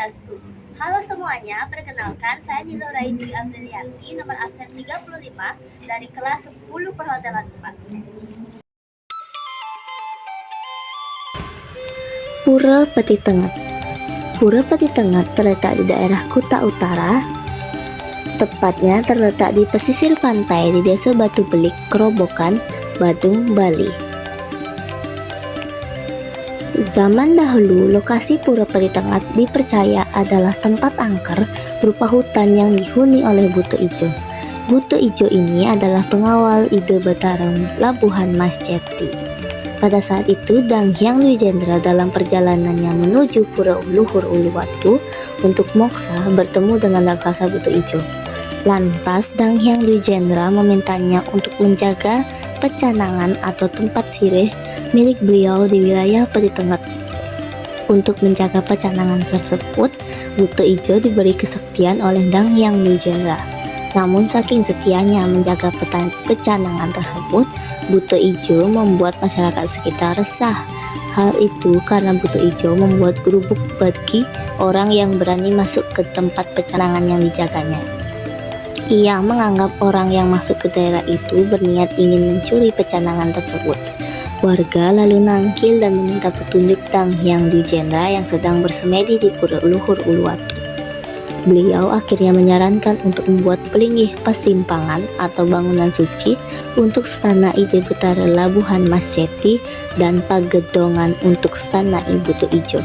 Swastiastu. Halo semuanya, perkenalkan saya Niloraini Aprilianti, nomor absen 35 dari kelas 10 Perhotelan 4. Pura Peti Tengah. Pura Peti Tengah terletak di daerah Kuta Utara, tepatnya terletak di pesisir pantai di Desa Batu Belik, Kerobokan, Badung, Bali. Zaman dahulu, lokasi Pura Peti Tengah dipercaya adalah tempat angker berupa hutan yang dihuni oleh Buto Ijo. Buto Ijo ini adalah pengawal ide Bataram Labuhan Mas Jeti. Pada saat itu, Dang Hyang Dwijendra dalam perjalanannya menuju Pura Luhur Uluwatu untuk moksa bertemu dengan raksasa Buto Ijo. Lantas Dang Hyang Dwijendra memintanya untuk menjaga pecanangan atau tempat sirih milik beliau di wilayah Peti Tengah. Untuk menjaga pecanangan tersebut, Buto Ijo diberi kesaktian oleh Dang Hyang Dwijendra. Namun saking setianya menjaga pecanangan tersebut, Buto Ijo membuat masyarakat sekitar resah. Hal itu karena Buto Ijo membuat gerubuk bagi orang yang berani masuk ke tempat pecanangan yang dijaganya. Ia menganggap orang yang masuk ke daerah itu berniat ingin mencuri pecanangan tersebut. Warga lalu nangkil dan meminta petunjuk Dang Hyang Dwijendra yang sedang bersemedi di Pura Luhur Uluwatu. Beliau akhirnya menyarankan untuk membuat pelinggih pasimpangan atau bangunan suci untuk Stana Ide Betara Labuhan Mas Jeti dan pagedongan untuk Stana Buto Ijo.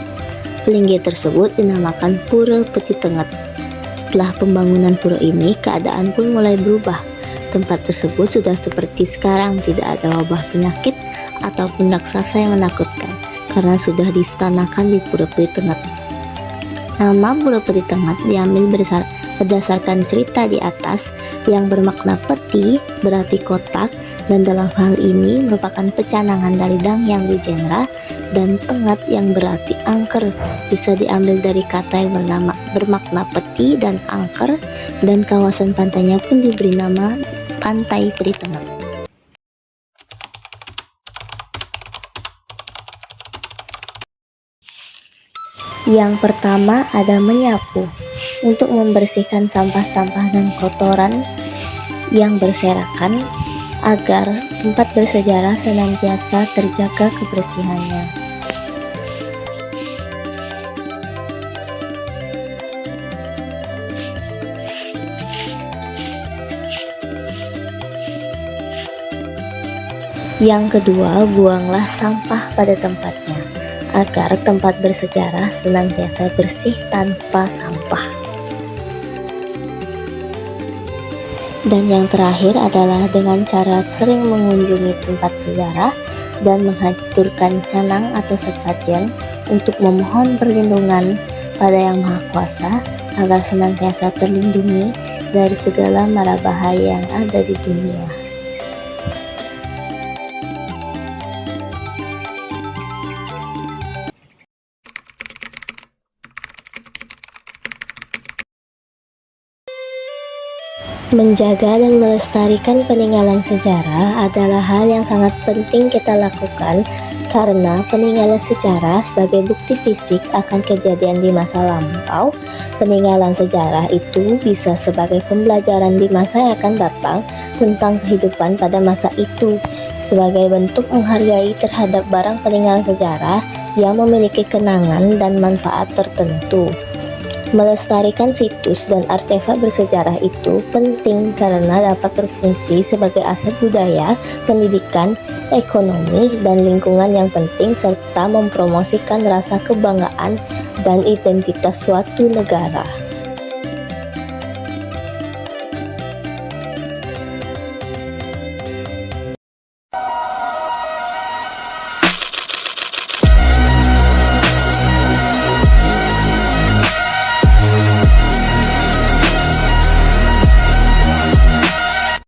Pelinggih tersebut dinamakan Pura Peti Tengah. Setelah pembangunan pura ini, keadaan pun mulai berubah. Tempat tersebut sudah seperti sekarang, tidak ada wabah penyakit ataupun raksasa yang menakutkan, karena sudah distanakan di Pura Peti Tengah. Nama Pura Peti Tengah diambil berdasarkan cerita di atas yang bermakna peti berarti kotak, dan dalam hal ini merupakan pecanangan dari Dang Hyang Dwijendra, dan Tengah yang berarti angker bisa diambil dari kata yang bermakna peti dan angker, dan kawasan pantainya pun diberi nama Pantai Peti Tengah. Yang pertama ada menyapu, untuk membersihkan sampah-sampah dan kotoran yang berserakan agar tempat bersejarah senantiasa terjaga kebersihannya. Yang kedua, buanglah sampah pada tempatnya agar tempat bersejarah senantiasa bersih tanpa sampah. Dan yang terakhir adalah dengan cara sering mengunjungi tempat sejarah dan menghaturkan canang atau sesajen untuk memohon perlindungan pada Yang Maha Kuasa agar senantiasa terlindungi dari segala mara bahaya yang ada di dunia. Menjaga dan melestarikan peninggalan sejarah adalah hal yang sangat penting kita lakukan, karena peninggalan sejarah sebagai bukti fisik akan kejadian di masa lampau. Peninggalan sejarah itu bisa sebagai pembelajaran di masa yang akan datang tentang kehidupan pada masa itu, sebagai bentuk menghargai terhadap barang peninggalan sejarah yang memiliki kenangan dan manfaat tertentu. Melestarikan situs dan artefak bersejarah itu penting karena dapat berfungsi sebagai aset budaya, pendidikan, ekonomi, dan lingkungan yang penting, serta mempromosikan rasa kebanggaan dan identitas suatu negara.